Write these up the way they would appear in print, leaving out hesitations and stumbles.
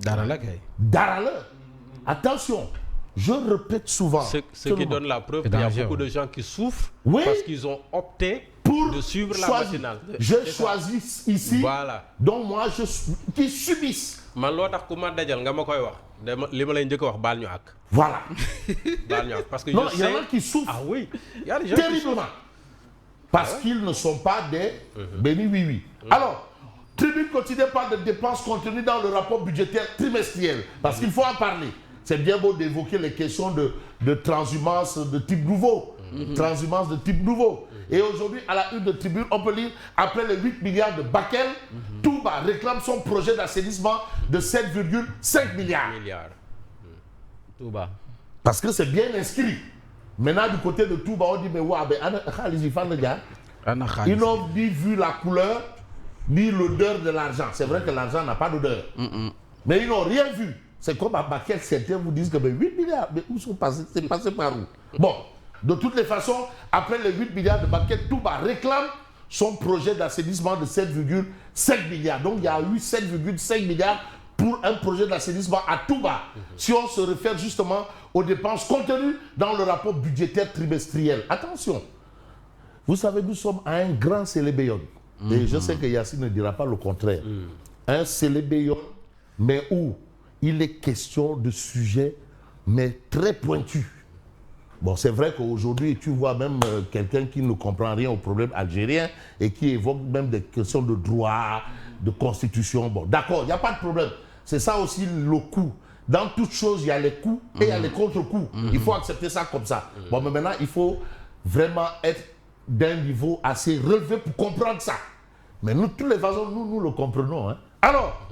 Darale. Attention, je répète souvent. Ce qui donne la preuve qu'il y a beaucoup de gens qui souffrent parce qu'ils ont opté de suivre la matinale. Je choisis ici, donc moi, qui subissent. Man loo tax ku ma dajal nga ma koy wax li ma lay njëkk wax baal ñu àq. Voilà. Baal ñu àq parce que non, il y en a qui souffrent. Ah oui, il y a des gens terriblement. Parce qu'ils ne sont pas des bénis oui. Alors, Tribune quotidienne parle de dépenses contenues dans le rapport budgétaire trimestriel. Parce qu'il faut en parler. C'est bien beau d'évoquer les questions de transhumance de type nouveau. Transhumance de type nouveau. Et aujourd'hui, à la une de Tribune, on peut lire, après les 8 milliards de Bakel, Touba réclame son projet d'assainissement de 7,5 milliards. Touba. Parce que c'est bien inscrit. Maintenant, du côté de Touba, on dit, mais ils n'ont ni vu la couleur, ni l'odeur de l'argent. C'est vrai que l'argent n'a pas d'odeur. Mais ils n'ont rien vu. C'est comme à Bakel, certains vous disent que 8 milliards, mais où sont passés? C'est passé par où? Bon. De toutes les façons, après les 8 milliards de Bakel, Touba réclame son projet d'assainissement de 7,5 milliards. Donc il y a eu 7,5 milliards pour un projet d'assainissement à Touba. Si on se réfère justement aux dépenses contenues dans le rapport budgétaire trimestriel. Attention, vous savez, nous sommes à un grand célébéon. Et je sais que Yassine ne dira pas le contraire. Un célébéon, mais où il est question de sujets, mais très pointus. Bon, c'est vrai qu'aujourd'hui, tu vois même quelqu'un qui ne comprend rien au problème algérien et qui évoque même des questions de droit, de constitution. Bon, d'accord, il n'y a pas de problème. C'est ça aussi le coût. Dans toute chose, il y a les coups et il y a les contre-coups. Il faut accepter ça comme ça. Bon, mais maintenant, il faut vraiment être d'un niveau assez relevé pour comprendre ça. Mais nous, de toutes les façons, nous le comprenons. Hein. Alors,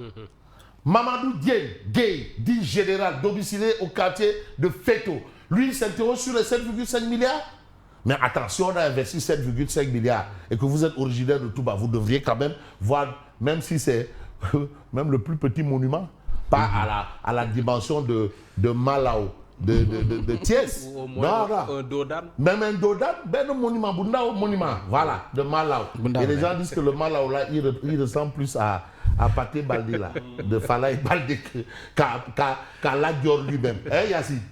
Mamadou Gueye, dit général, domicilié au quartier de Feto. Lui, il s'interroge sur les 7,5 milliards. Mais attention, on a investi 7,5 milliards et que vous êtes originaire de Touba, vous devriez quand même voir, même si c'est même le plus petit monument, pas à la dimension de Malao, de Thiès. Un Dodan. Même un Dodan, ben un monument, voilà, de Malao. Et les gens disent que le Malao, là, il ressemble plus à Pathé Baldé, là, de Falaye Baldé, qu'à Ladior lui-même. Hein, Yassine?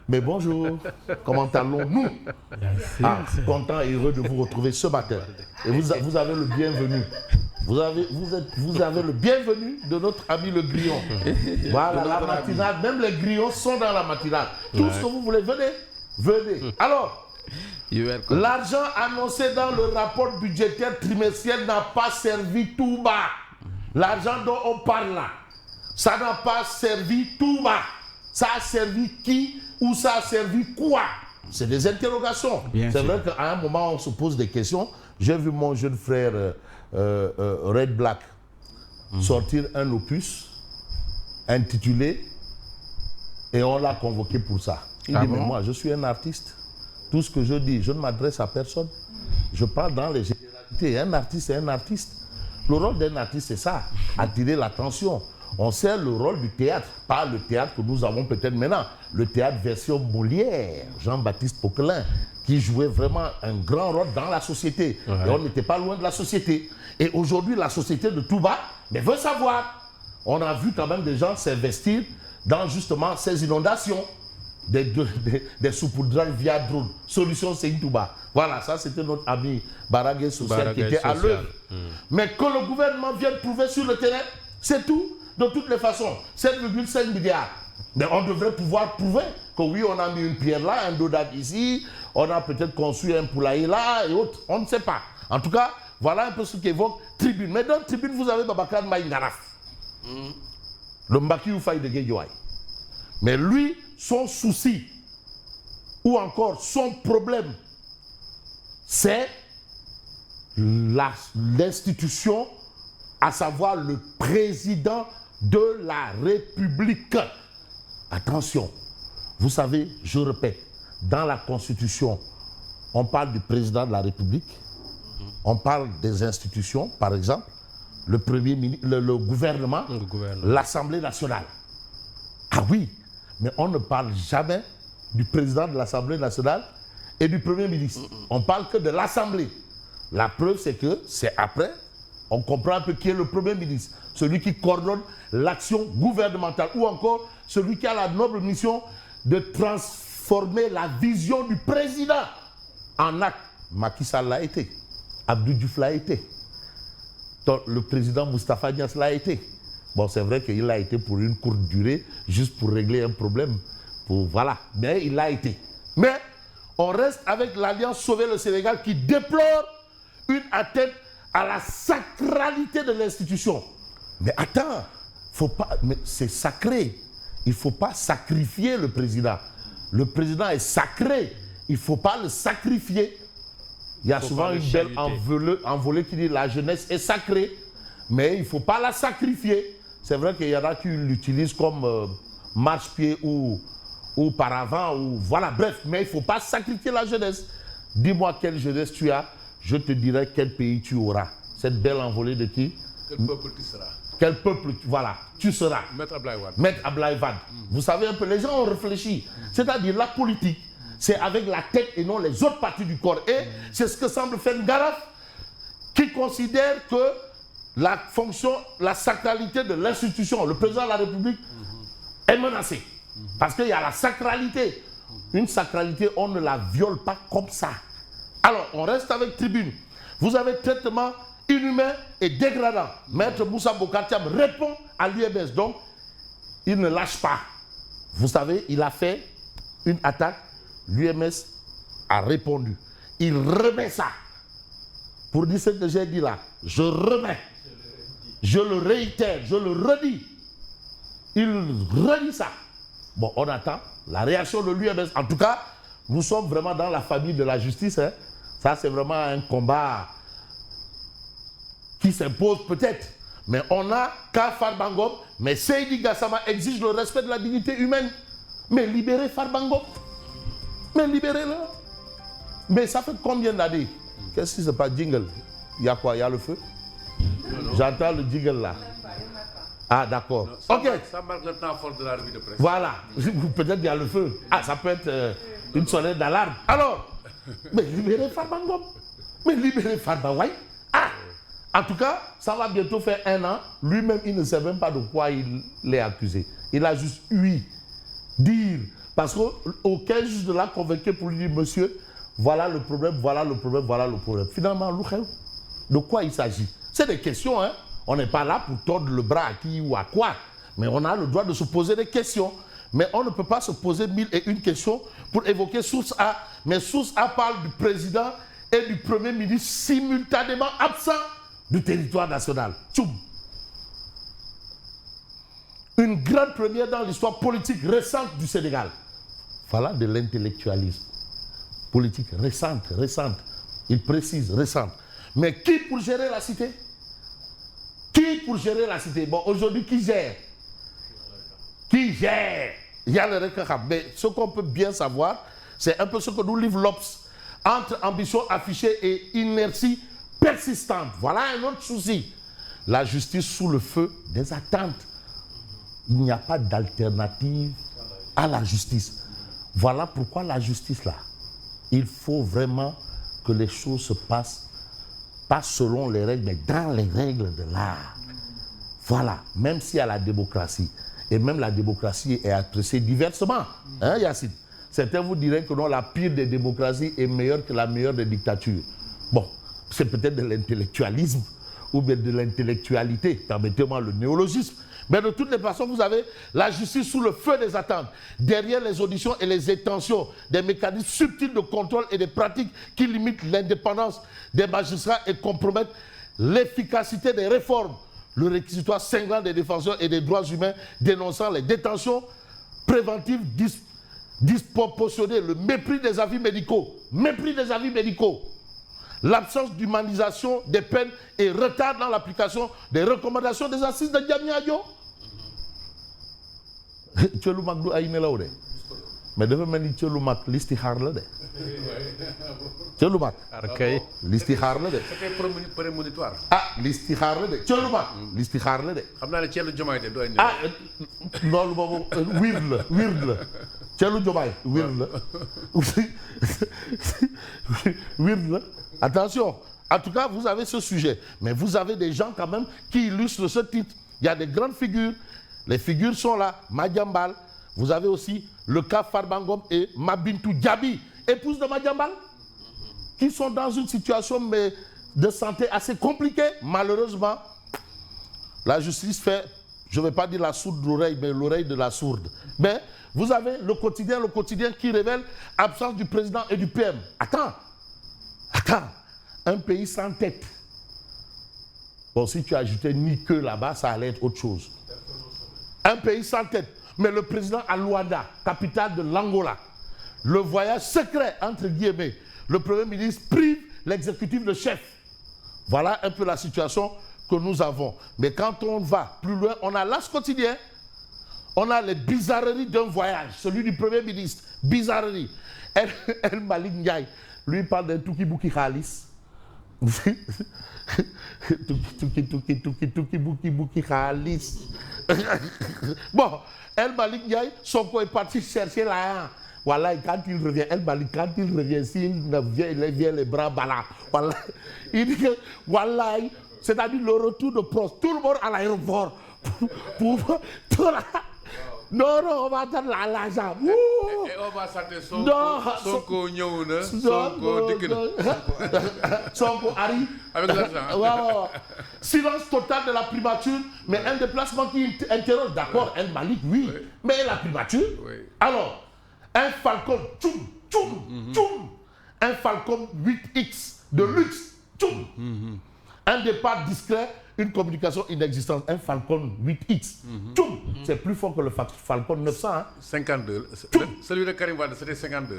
Mais bonjour, comment allons-nous? Content et heureux de vous retrouver ce matin. Et vous avez le bienvenu. Vous avez le bienvenu de notre ami le grillon. Voilà, la matinale, même les grillons sont dans la matinale. Tout ce que vous voulez, venez. Alors, l'argent annoncé dans le rapport budgétaire trimestriel n'a pas servi Touba. L'argent dont on parle là, ça n'a pas servi Touba. Ça a servi qui ou ça a servi quoi? C'est des interrogations. C'est vrai qu'à un moment, on se pose des questions. J'ai vu mon jeune frère Red Black sortir un opus intitulé et on l'a convoqué pour ça. Il dit, mais moi, je suis un artiste. Tout ce que je dis, je ne m'adresse à personne. Je parle dans les généralités. Un artiste est un artiste. Le rôle d'un artiste, c'est ça, attirer l'attention. On sait le rôle du théâtre, pas le théâtre que nous avons peut-être maintenant, le théâtre version Molière, Jean-Baptiste Poquelin, qui jouait vraiment un grand rôle dans la société. Et on n'était pas loin de la société. Et aujourd'hui, la société de Touba veut savoir. On a vu quand même des gens s'investir dans justement ces inondations, des saupoudrages via drone. Solution, c'est Touba. Voilà, ça c'était notre ami Baragué Social qui était à l'œuvre. Mais que le gouvernement vienne prouver sur le terrain, c'est tout. De toutes les façons, 7,5 milliards. Mais on devrait pouvoir prouver que oui, on a mis une pierre là, un dodan ici, on a peut-être construit un poulailler là et autres. On ne sait pas. En tout cas, voilà un peu ce qu'évoque Tribune. Mais dans Tribune, vous avez Babacar Maïngaraf. Le Mbaki Oufaï de Guédiouaï. Mais lui, son souci, ou encore son problème, c'est l'institution, à savoir le président de la République. Attention, vous savez, je répète, dans la Constitution, on parle du président de la République, on parle des institutions, par exemple, le Premier ministre, le gouvernement, l'Assemblée nationale. Ah oui, mais on ne parle jamais du président de l'Assemblée nationale et du Premier ministre. On parle que de l'Assemblée. La preuve, c'est que c'est après, On comprend un peu qui est le Premier ministre, celui qui coordonne l'action gouvernementale, ou encore celui qui a la noble mission de transformer la vision du président en acte. Macky Sall l'a été, Abdou Diouf l'a été, le président Moustapha Niasse l'a été. Bon, c'est vrai qu'il l'a été pour une courte durée, juste pour régler un problème. Voilà, mais il l'a été. Mais on reste avec l'Alliance Sauver le Sénégal qui déplore une atteinte à la sacralité de l'institution. Mais attends, c'est sacré. Il ne faut pas sacrifier le président. Le président est sacré. Il ne faut pas le sacrifier. Il y a souvent une belle envolée qui dit la jeunesse est sacrée, mais il ne faut pas la sacrifier. C'est vrai qu'il y en a qui l'utilisent comme marche-pied ou paravent, ou voilà, bref, mais il ne faut pas sacrifier la jeunesse. Dis-moi quelle jeunesse tu as, je te dirai quel pays tu auras. Cette belle envolée de qui? Quel peuple tu seras? Quel peuple, voilà, tu seras. Maître Abdoulaye Wade. Maître Abdoulaye Wade. Vous savez un peu, les gens ont réfléchi. C'est-à-dire la politique, c'est avec la tête et non les autres parties du corps. Et c'est ce que semble faire Ngaraf, qui considère que la fonction, la sacralité de l'institution, le président de la République, est menacée. Parce qu'il y a la sacralité. Une sacralité, on ne la viole pas comme ça. Alors, on reste avec Tribune. Vous avez traitement inhumain et dégradant. Maître Moussa Bocar-Thiam répond à l'UMS. Donc, il ne lâche pas. Vous savez, il a fait une attaque. L'UMS a répondu. Il remet ça. Pour dire ce que j'ai dit là, je remets. Je le réitère, je le redis. Il redit ça. Bon, on attend la réaction de l'UMS. En tout cas, nous sommes vraiment dans la famille de la justice. Hein. Ça, c'est vraiment un combat qui s'impose peut-être. Mais on a qu'à Farba Ngom, mais Seydi Gassama exige le respect de la dignité humaine. Mais libérez Farba Ngom. Mais libérez-le. Mais ça fait combien d'années? Qu'est-ce qui se passe, jingle? Il y a quoi? Il y a le feu? J'entends le jingle là. Ah, d'accord. Ok. Ça marque le temps fort de la revue de presse. Voilà. Peut-être qu'il y a le feu. Ah, ça peut être une sonnette d'alarme. Alors, mais libérez Farba Ngom. Mais libérez Farba, ouais. Ah! En tout cas, ça va bientôt faire 1 an. Lui-même, il ne sait même pas de quoi il est accusé. Il a juste dire. Parce qu'aucun juge ne l'a convaincu pour lui dire, monsieur, voilà le problème, voilà le problème, voilà le problème. Finalement, de quoi il s'agit? C'est des questions, hein. On n'est pas là pour tordre le bras à qui ou à quoi. Mais on a le droit de se poser des questions. Mais on ne peut pas se poser 1001 questions pour évoquer source A. Mais source A parle du président et du Premier ministre simultanément absents du territoire national. Tchoum. Une grande première dans l'histoire politique récente du Sénégal. Voilà de l'intellectualisme. Politique récente. Il précise récente. Mais qui pour gérer la cité? Qui pour gérer la cité? Bon, aujourd'hui, qui gère? Qui gère? Il y a le Rekakab. Mais ce qu'on peut bien savoir, c'est un peu ce que nous livre l'Obs. Entre ambition affichée et inertie persistante. Voilà un autre souci. La justice sous le feu des attentes. Il n'y a pas d'alternative à la justice. Voilà pourquoi la justice là, il faut vraiment que les choses se passent pas selon les règles, mais dans les règles de l'art. Voilà, même s'il y a la démocratie, et même la démocratie est appréciée diversement. Hein, Yacine? Certains vous diraient que non, la pire des démocraties est meilleure que la meilleure des dictatures. Bon, c'est peut-être de l'intellectualisme ou bien de l'intellectualité, permettez-moi le néologisme. Mais de toutes les façons, vous avez la justice sous le feu des attentes, derrière les auditions et les intentions, des mécanismes subtils de contrôle et des pratiques qui limitent l'indépendance des magistrats et compromettent l'efficacité des réformes. Le réquisitoire cinglant des défenseurs et des droits humains dénonçant les détentions préventives disproportionnées, le mépris des avis médicaux, l'absence d'humanisation des peines et retard dans l'application des recommandations des assises de Diamniadio. Tchelou Magdou Aïne là de. Mais devait mener Tchelou Mag listi harle de. Tchelou Mag. Listi harle de. C'était prémonitoire. Ah, listi harle de. Tchelou Mag. Listi harle de. Xam naa ne Tchelou Diomaye de doy Ah, loolu boobu weird la. Tchelou Diomaye weird la. Weird la. Attention. En tout cas, vous avez ce sujet. Mais vous avez des gens quand même qui illustrent ce titre. Il y a des grandes figures. Les figures sont là. Madiambal. Vous avez aussi le cas Farbangom et Mabintou Diaby, épouse de Madiambal, qui sont dans une situation de santé assez compliquée. Malheureusement, la justice fait, je ne vais pas dire la sourde l'oreille, mais l'oreille de la sourde. Mais vous avez le quotidien qui révèle absence du président et du PM. Attends, un pays sans tête. Bon, si tu ajoutais ni que là-bas, ça allait être autre chose. Un pays sans tête. Mais le président à Luanda, capitale de l'Angola, le voyage secret, entre guillemets, le Premier ministre prive l'exécutif de chef. Voilà un peu la situation que nous avons. Mais quand on va plus loin, on a l'As quotidien, on a les bizarreries d'un voyage, celui du Premier ministre, bizarrerie. El Malik Ndiaye, lui parle d'un Tuki-Buki Khalis. Tuki-Buki Khalis. Bon, El Malik Ndiaye, Sonko est parti chercher là. Voilà, quand il revient, El Malik, quand il revient, s'il vient les bras bas voilà, il dit que, voilà, c'est-à-dire le retour de Prost, tout le monde à l'aéroport. Non, on va attendre l'argent. Et on va s'attendre Sonko Nyouna, Sonko Dikina. Sonko arrive. Avec l'argent. Silence total de la primature, mais un déplacement qui interroge. D'accord, El Malik, oui. Mais la primature. Alors, un Falcon, un Falcon 8X de luxe, un départ discret, une communication inexistante, un Falcon 8X, c'est plus fort que le Falcon 900. Hein. 52. Celui de Karim Wade, c'était 52.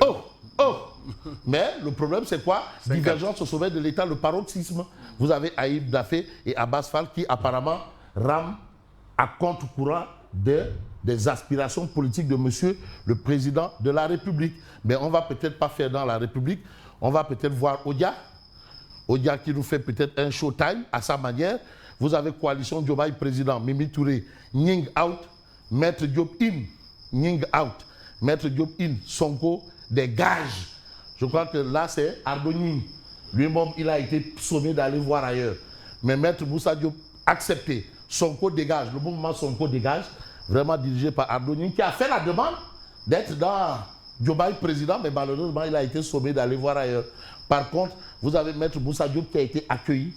Mais le problème, c'est quoi? 50. Divergence au sommet de l'État, le paroxysme. Vous avez Aïb Dafé et Abbas Fall qui apparemment rament à contre-courant des aspirations politiques de monsieur le président de la République. Mais on ne va peut-être pas faire dans la République. On va peut-être voir Odia qui nous fait peut-être un showtime à sa manière. Vous avez coalition Diomaye président, Mimi Touré, Nying out, Maître Diop in, Nying out, Maître Diop in, Sonko, des gages. Je crois que là c'est Ardo Nying. Lui-même, il a été sommé d'aller voir ailleurs. Mais Maître Moussa Diop accepté. Sonko dégage, le mouvement Sonko dégage, vraiment dirigé par Ardo Nying, qui a fait la demande d'être dans Diomaye président, mais malheureusement, il a été sommé d'aller voir ailleurs. Par contre, vous avez Maître Moussa Diop qui a été accueilli,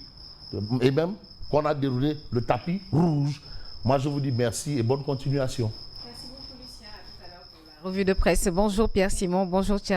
et même qu'on a déroulé le tapis rouge. Moi, je vous dis merci et bonne continuation. Merci beaucoup, Lucien. À tout à l'heure pour la revue de presse. Bonjour Pierre Simon, bonjour Thierry.